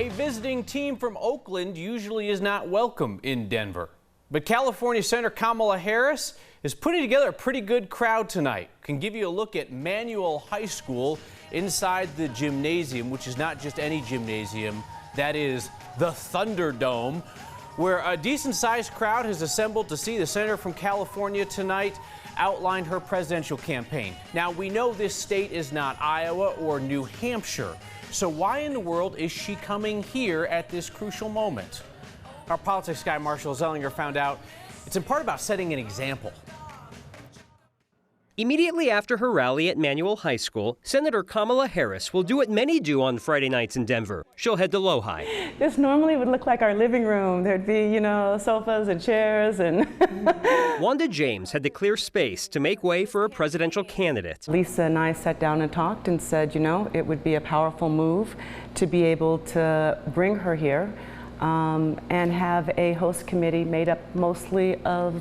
A visiting team from Oakland usually is not welcome in Denver. But California Senator Kamala Harris is putting together a pretty good crowd tonight. Can give you a look at Manual High School inside the gymnasium, which is not just any gymnasium, that is the Thunderdome, where a decent-sized crowd has assembled to see the senator from California tonight outline her presidential campaign. Now, we know this state is not Iowa or New Hampshire, so why in the world is she coming here at this crucial moment? Our politics guy, Marshall Zellinger, found out it's in part about setting an example. Immediately after her rally at Manual High School, Senator Kamala Harris will do what many do on Friday nights in Denver. She'll head to Lowhigh. This normally would look like our living room. There'd be, sofas and chairs and... Wanda James had to clear space to make way for a presidential candidate. Lisa and I sat down and talked and said, it would be a powerful move to be able to bring her here and have a host committee made up mostly of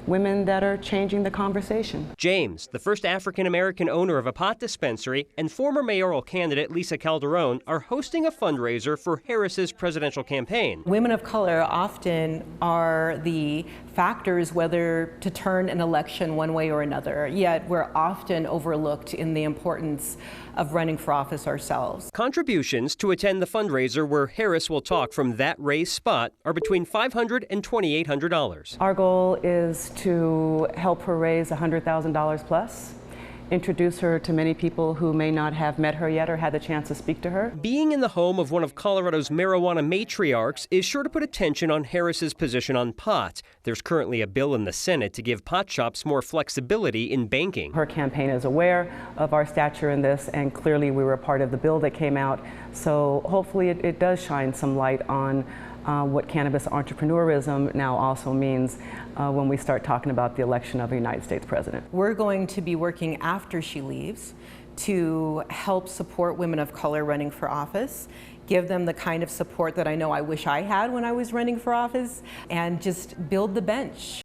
women that are changing the conversation. James, the first African-American owner of a pot dispensary, and former mayoral candidate Lisa Calderon are hosting a fundraiser for Harris's presidential campaign. Women of color often are the factors whether to turn an election one way or another, yet we're often overlooked in the importance of running for office ourselves. Contributions to attend the fundraiser where Harris will talk from that raised spot are between $500 and $2,800. Our goal is to help her raise $100,000 plus, introduce her to many people who may not have met her yet or had the chance to speak to her. Being in the home of one of Colorado's marijuana matriarchs is sure to put attention on Harris's position on pot. There's currently a bill in the Senate to give pot shops more flexibility in banking. Her campaign is aware of our stature in this, and clearly we were a part of the bill that came out. So hopefully it does shine some light on what cannabis entrepreneurism now also means when we start talking about the election of a United States president. We're going to be working after she leaves to help support women of color running for office, give them the kind of support that I know I wish I had when I was running for office, and just build the bench.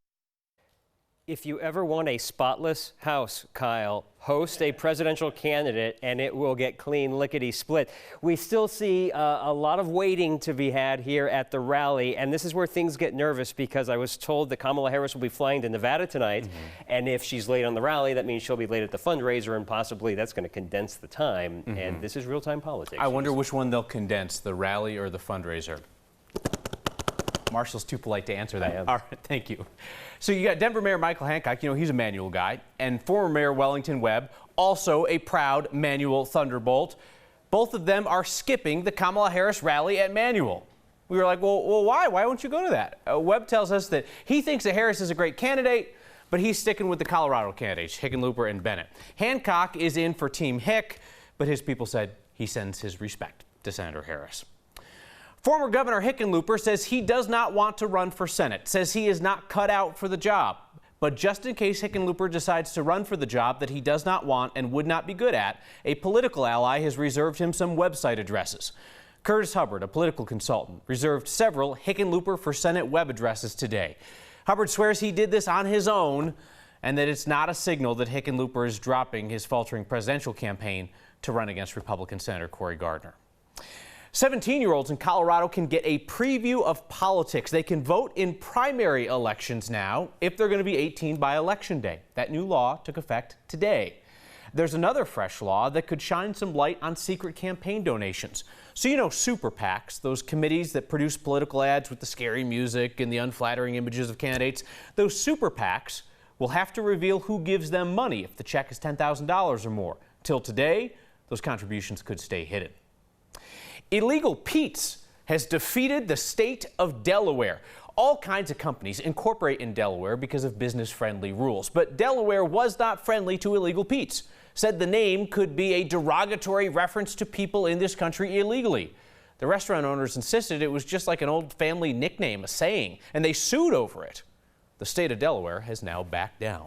If you ever want a spotless house, Kyle, host a presidential candidate and it will get clean lickety-split. We still see a lot of waiting to be had here at the rally, and this is where things get nervous because I was told that Kamala Harris will be flying to Nevada tonight, and if she's late on the rally, that means she'll be late at the fundraiser, and possibly that's going to condense the time, and this is real-time politics. I wonder which one they'll condense, the rally or the fundraiser. Marshall's too polite to answer that. All right, thank you. So you got Denver Mayor Michael Hancock, he's a Manual guy, and former Mayor Wellington Webb, also a proud Manual Thunderbolt. Both of them are skipping the Kamala Harris rally at Manual. We were like, well, why? Why won't you go to that? Webb tells us that he thinks that Harris is a great candidate, but he's sticking with the Colorado candidates, Hickenlooper and Bennett. Hancock is in for Team Hick, but his people said he sends his respect to Senator Harris. Former Governor Hickenlooper says he does not want to run for Senate, says he is not cut out for the job. But just in case Hickenlooper decides to run for the job that he does not want and would not be good at, a political ally has reserved him some website addresses. Curtis Hubbard, a political consultant, reserved several Hickenlooper for Senate web addresses today. Hubbard swears he did this on his own and that it's not a signal that Hickenlooper is dropping his faltering presidential campaign to run against Republican Senator Cory Gardner. 17-year-olds in Colorado can get a preview of politics. They can vote in primary elections now if they're going to be 18 by Election Day. That new law took effect today. There's another fresh law that could shine some light on secret campaign donations. So super PACs, those committees that produce political ads with the scary music and the unflattering images of candidates, those super PACs will have to reveal who gives them money if the check is $10,000 or more. Till today, those contributions could stay hidden. Illegal Pete's has defeated the state of Delaware. All kinds of companies incorporate in Delaware because of business-friendly rules. But Delaware was not friendly to Illegal Pete's. Said the name could be a derogatory reference to people in this country illegally. The restaurant owners insisted it was just like an old family nickname, a saying, and they sued over it. The state of Delaware has now backed down.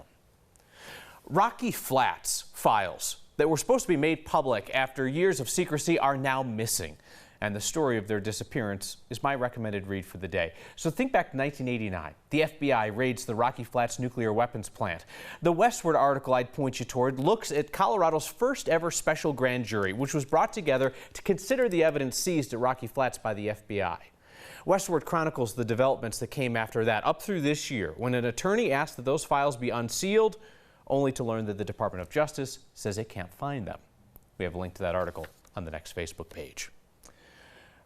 Rocky Flats files that were supposed to be made public after years of secrecy are now missing. And the story of their disappearance is my recommended read for the day. So think back to 1989. The FBI raids the Rocky Flats nuclear weapons plant. The Westward article I'd point you toward looks at Colorado's first ever special grand jury, which was brought together to consider the evidence seized at Rocky Flats by the FBI. Westward chronicles the developments that came after that up through this year, when an attorney asked that those files be unsealed, only to learn that the Department of Justice says it can't find them. We have a link to that article on the next Facebook page.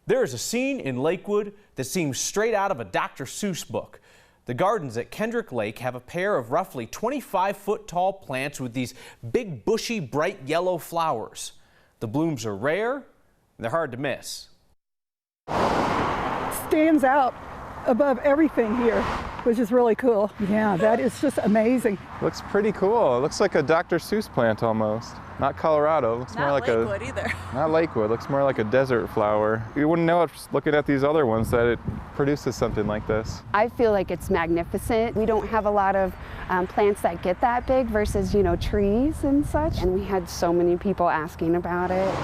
There is a scene in Lakewood that seems straight out of a Dr. Suess book. The gardens at Kendrick Lake have a pair of roughly 25-foot tall plants with these big, bushy, bright yellow flowers. The blooms are rare, and they're hard to miss. Stands out above everything here, which is really cool. Yeah, that is just amazing. Looks pretty cool. It looks like a Dr. Seuss plant almost. Not Colorado. Looks more like Lakewood either. Not Lakewood. Looks more like a desert flower. You wouldn't know it just looking at these other ones that it produces something like this. I feel like it's magnificent. We don't have a lot of plants that get that big versus, trees and such. And we had so many people asking about it.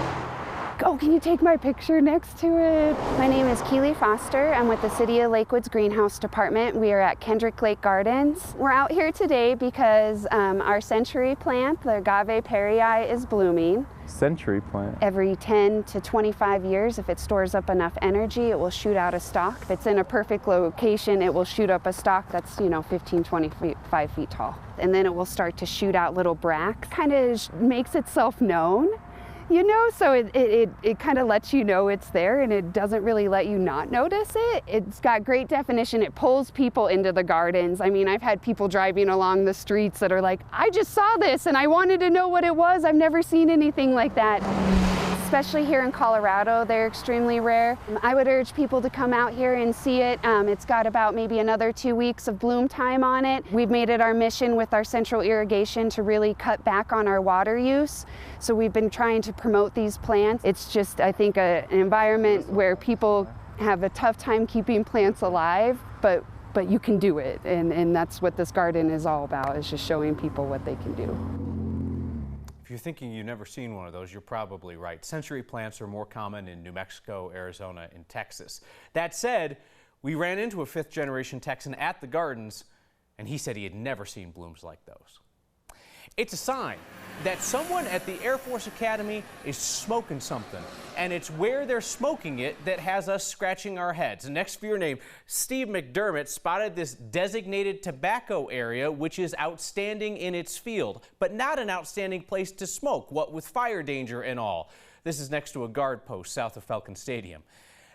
Oh, can you take my picture next to it? My name is Keely Foster. I'm with the City of Lakewood's Greenhouse Department. We are at Kendrick Lake Gardens. We're out here today because our century plant, the Agave perii, is blooming. Century plant? Every 10 to 25 years, if it stores up enough energy, it will shoot out a stalk. If it's in a perfect location, it will shoot up a stalk that's, 15, 25 feet tall. And then it will start to shoot out little bracts. Kind of makes itself known. So it kind of lets you know it's there, and it doesn't really let you not notice it. It's got great definition. It pulls people into the gardens. I mean, I've had people driving along the streets that are like, I just saw this and I wanted to know what it was. I've never seen anything like that. Especially here in Colorado, they're extremely rare. I would urge people to come out here and see it. It's got about maybe another 2 weeks of bloom time on it. We've made it our mission with our central irrigation to really cut back on our water use. So we've been trying to promote these plants. It's just, I think, an environment where people have a tough time keeping plants alive, but you can do it. And that's what this garden is all about, is just showing people what they can do. If you're thinking you've never seen one of those, you're probably right. Century plants are more common in New Mexico, Arizona, and Texas. That said, we ran into a fifth-generation Texan at the gardens, and he said he had never seen blooms like those. It's a sign that someone at the Air Force Academy is smoking something, and it's where they're smoking it that has us scratching our heads. Next for your name, Steve McDermott spotted this designated tobacco area, which is outstanding in its field, but not an outstanding place to smoke, what with fire danger and all. This is next to a guard post south of Falcon Stadium.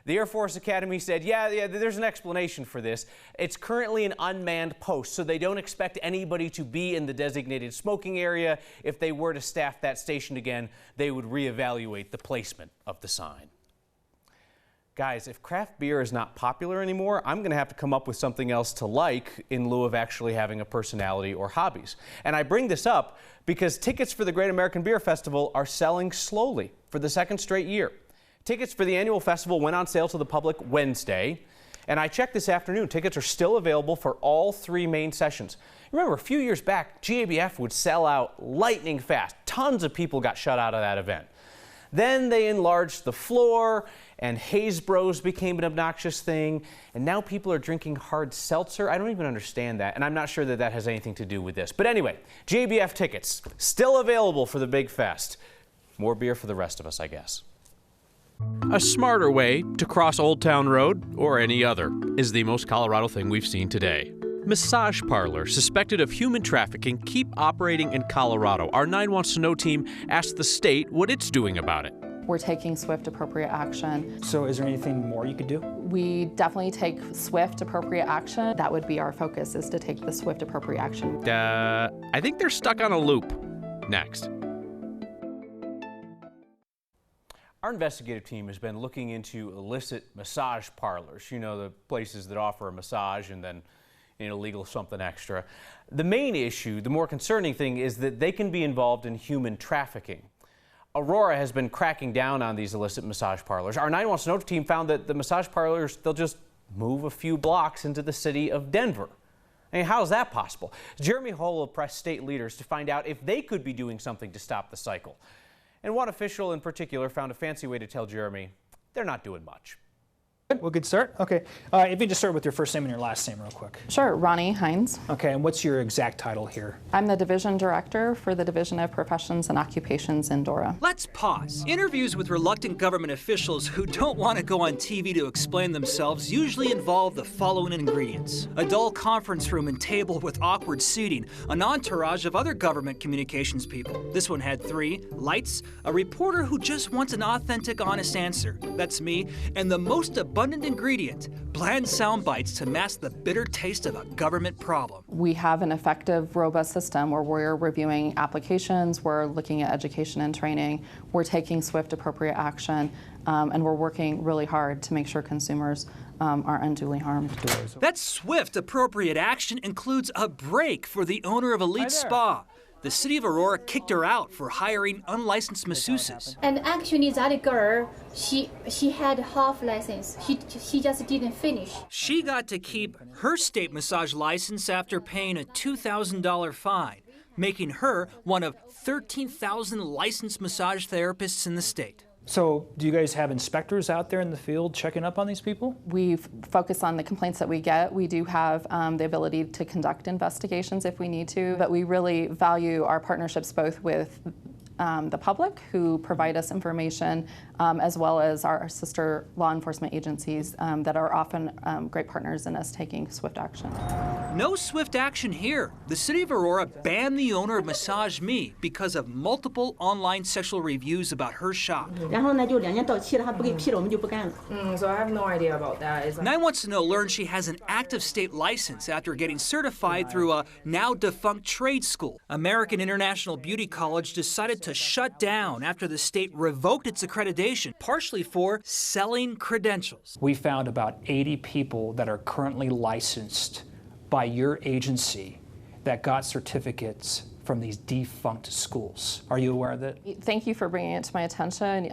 The Air Force Academy said, yeah, there's an explanation for this. It's currently an unmanned post, so they don't expect anybody to be in the designated smoking area. If they were to staff that station again, they would reevaluate the placement of the sign. Guys, if craft beer is not popular anymore, I'm going to have to come up with something else to like in lieu of actually having a personality or hobbies. And I bring this up because tickets for the Great American Beer Festival are selling slowly for the second straight year. Tickets for the annual festival went on sale to the public Wednesday, and I checked this afternoon. Tickets are still available for all 3 main sessions. Remember, a few years back, GABF would sell out lightning fast. Tons of people got shut out of that event. Then they enlarged the floor, and Haze Bros became an obnoxious thing, and now people are drinking hard seltzer. I don't even understand that, and I'm not sure that that has anything to do with this. But anyway, GABF tickets still available for the big fest. More beer for the rest of us, I guess. A smarter way to cross Old Town Road, or any other, is the most Colorado thing we've seen today. Massage parlors suspected of human trafficking keep operating in Colorado. Our 9 Wants to Know team asked the state what it's doing about it. We're taking swift, appropriate action. So is there anything more you could do? We definitely take swift, appropriate action. That would be our focus, is to take the swift, appropriate action. I think they're stuck on a loop. Next. Our investigative team has been looking into illicit massage parlors. The places that offer a massage and then illegal something extra. The main issue, the more concerning thing, is that they can be involved in human trafficking. Aurora has been cracking down on these illicit massage parlors. Our 9 Wants to Know team found that the massage parlors, they'll just move a few blocks into the city of Denver. I mean, how is that possible? Jeremy Hull will press state leaders to find out if they could be doing something to stop the cycle. And one official in particular found a fancy way to tell Jeremy they're not doing much. Good. Well, good start. Okay. If you can just start with your first name and your last name real quick. Sure, Ronnie Hines. Okay, and what's your exact title here? I'm the Division Director for the Division of Professions and Occupations in DORA. Let's pause. Interviews with reluctant government officials who don't want to go on TV to explain themselves usually involve the following ingredients: a dull conference room and table with awkward seating, an entourage of other government communications people. This one had 3: lights, a reporter who just wants an authentic, honest answer. That's me. And the most abundant ingredient, bland sound bites to mask the bitter taste of a government problem. We have an effective, robust system where we're reviewing applications, we're looking at education and training, we're taking swift, appropriate action, and we're working really hard to make sure consumers aren't unduly harmed. That swift, appropriate action includes a break for the owner of Elite Spa. The city of Aurora kicked her out for hiring unlicensed masseuses. And actually that girl, she had half license. She just didn't finish. She got to keep her state massage license after paying a $2,000 fine, making her one of 13,000 licensed massage therapists in the state. So do you guys have inspectors out there in the field checking up on these people? We focus on the complaints that we get. We do have the ability to conduct investigations if we need to, but we really value our partnerships both with the public who provide us information, as well as our sister law enforcement agencies that are often great partners in us taking swift action. No swift action here. The city of Aurora banned the owner of Massage Me because of multiple online sexual reviews about her shop. So I have no idea about that. Nye wants to know learned she has an active state license after getting certified through a now defunct trade school. American International Beauty College decided to shut down after the state revoked its accreditation, partially for selling credentials. We found about 80 people that are currently licensed by your agency that got certificates from these defunct schools. Are you aware of that? Thank you for bringing it to my attention.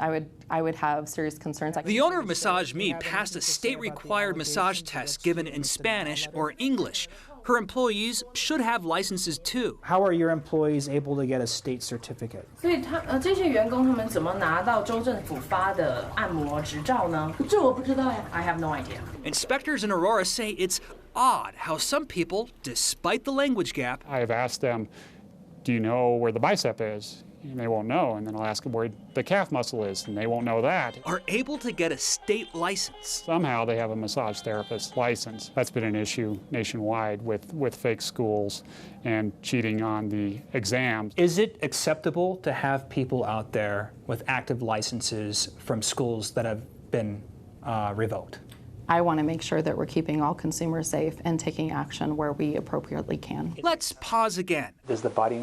I would have serious concerns. The owner of Massage Me passed a state-required massage test given in Spanish or English. Her employees should have licenses too. How are your employees able to get a state certificate? 所以这些员工他们怎么拿到州政府发的按摩执照呢？这我不知道呀。I have no idea. Inspectors in Aurora say it's odd how some people, despite the language gap, I've asked them, do you know where the bicep is? And they won't know. And then I'll ask them where the calf muscle is, and they won't know that. Are able to get a state license. Somehow they have a massage therapist license. That's been an issue nationwide with fake schools and cheating on the exams. Is it acceptable to have people out there with active licenses from schools that have been revoked? I want to make sure that we're keeping all consumers safe and taking action where we appropriately can. Let's pause again. Does the body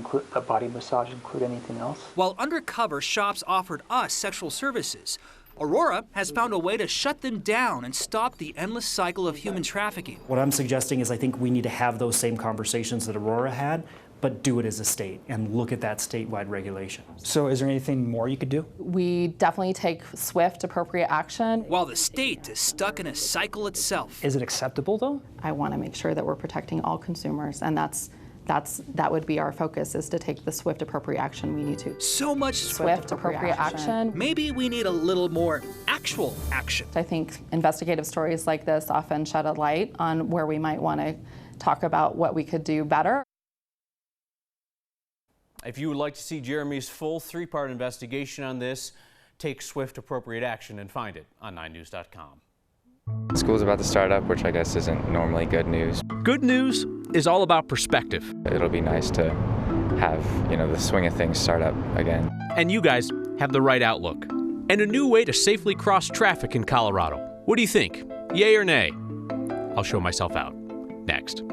massage include anything else? While undercover shops offered us sexual services, Aurora has found a way to shut them down and stop the endless cycle of human trafficking. What I'm suggesting is I think we need to have those same conversations that Aurora had, but do it as a state and look at that statewide regulation. So is there anything more you could do? We definitely take swift, appropriate action. While the state is stuck in a cycle itself. Is it acceptable though? I want to make sure that we're protecting all consumers, and that would be our focus, is to take the swift, appropriate action we need to. So much swift, appropriate action. Maybe we need a little more actual action. I think investigative stories like this often shed a light on where we might want to talk about what we could do better. If you would like to see Jeremy's full 3-part investigation on this, take swift, appropriate action and find it on 9news.com. School's about to start up, which I guess isn't normally good news. Good news is all about perspective. It'll be nice to have, the swing of things start up again. And you guys have the right outlook and a new way to safely cross traffic in Colorado. What do you think? Yay or nay? I'll show myself out next.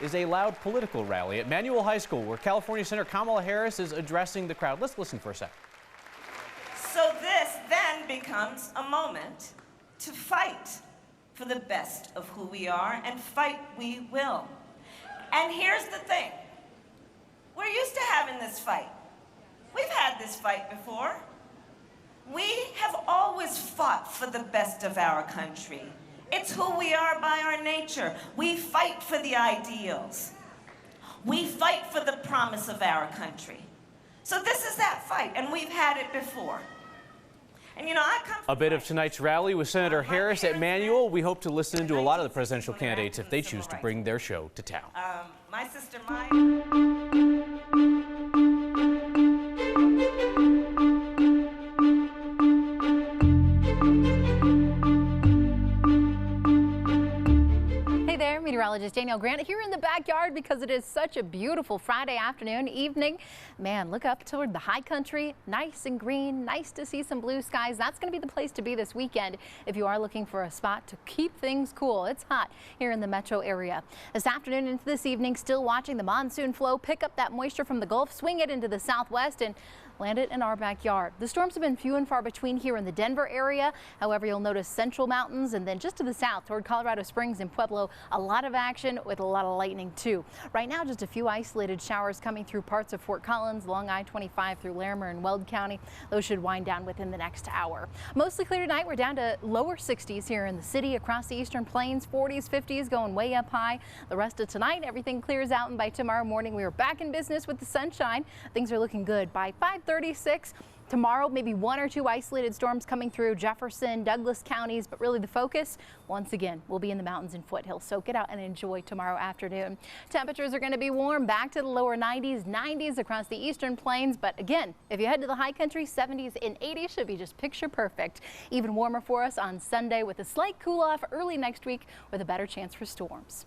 Is a loud political rally at Manual High School where California Senator Kamala Harris is addressing the crowd. Let's listen for a sec. So this then becomes a moment to fight for the best of who we are, and fight we will. And here's the thing. We're used to having this fight. We've had this fight before. We have always fought for the best of our country. It's who we are by our nature. We fight for the ideals. We fight for the promise of our country. So this is that fight, and we've had it before. And you know, I come A bit of tonight's rally with Senator Harris at Manual. We hope to listen to a lot of the presidential candidates if they choose to bring their show to town. My sister, Meteorologist Danielle Grant here in the backyard because it is such a beautiful Friday afternoon, evening. Man, look up toward the high country, nice and green, nice to see some blue skies. That's going to be the place to be this weekend if you are looking for a spot to keep things cool. It's hot here in the metro area. This afternoon into this evening, still watching the monsoon flow pick up that moisture from the Gulf, swing it into the southwest and land it in our backyard. The storms have been few and far between here in the Denver area. However, you'll notice central mountains and then just to the south toward Colorado Springs and Pueblo, a lot of action with a lot of lightning too. Right now, just a few isolated showers coming through parts of Fort Collins, along I-25 through Larimer and Weld County. Those should wind down within the next hour. Mostly clear tonight. We're down to lower 60s here in the city, across the eastern plains, 40s, 50s going way up high. The rest of tonight, everything clears out, and by tomorrow morning, we are back in business with the sunshine. Things are looking good by 5:36. Tomorrow, maybe one or two isolated storms coming through Jefferson, Douglas counties, but really the focus, once again, will be in the mountains and foothills. So get out and enjoy tomorrow afternoon. Temperatures are going to be warm, back to the lower 90s, 90s across the eastern plains. But again, if you head to the high country, 70s and 80s should be just picture perfect. Even warmer for us on Sunday with a slight cool off early next week with a better chance for storms.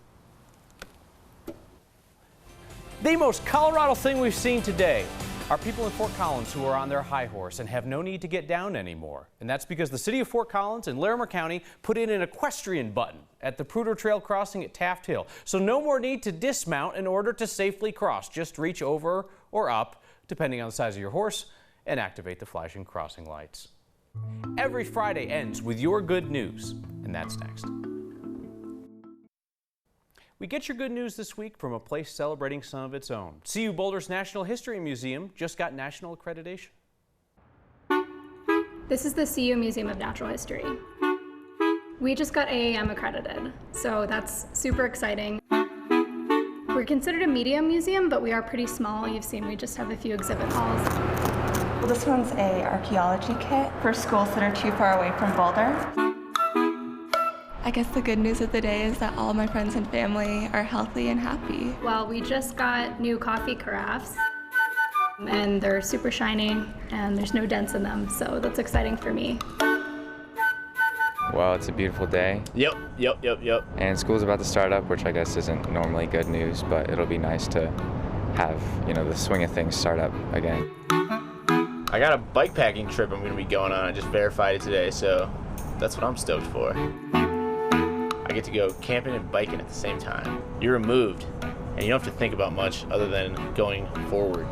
The most Colorado thing we've seen today are people in Fort Collins who are on their high horse and have no need to get down anymore. And that's because the city of Fort Collins and Larimer County put in an equestrian button at the Pruder Trail crossing at Taft Hill. So no more need to dismount in order to safely cross. Just reach over or up, depending on the size of your horse, and activate the flashing crossing lights. Every Friday ends with your good news, and that's next. We get your good news this week from a place celebrating some of its own. CU Boulder's National History Museum just got national accreditation. This is the CU Museum of Natural History. We just got AAM accredited, so that's super exciting. We're considered a medium museum, but we are pretty small. You've seen we just have a few exhibit halls. Well, this one's an archaeology kit for schools that are too far away from Boulder. I guess the good news of the day is that all my friends and family are healthy and happy. Well, we just got new coffee carafes, and they're super shiny, and there's no dents in them, so that's exciting for me. Well, it's a beautiful day. Yep. And school's about to start up, which I guess isn't normally good news, but it'll be nice to have, the swing of things start up again. I got a bike packing trip I'm going to be going on. I just verified it today, so that's what I'm stoked for. I get to go camping and biking at the same time. You're removed, and you don't have to think about much other than going forward.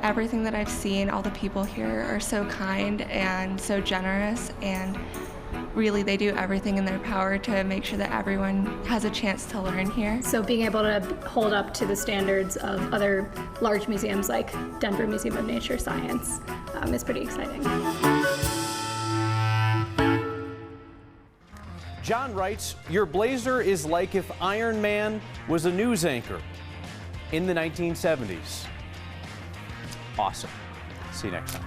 Everything that I've seen, all the people here are so kind and so generous, and really they do everything in their power to make sure that everyone has a chance to learn here. So being able to hold up to the standards of other large museums like Denver Museum of Nature Science is pretty exciting. John writes, your blazer is like if Iron Man was a news anchor in the 1970s. Awesome. See you next time.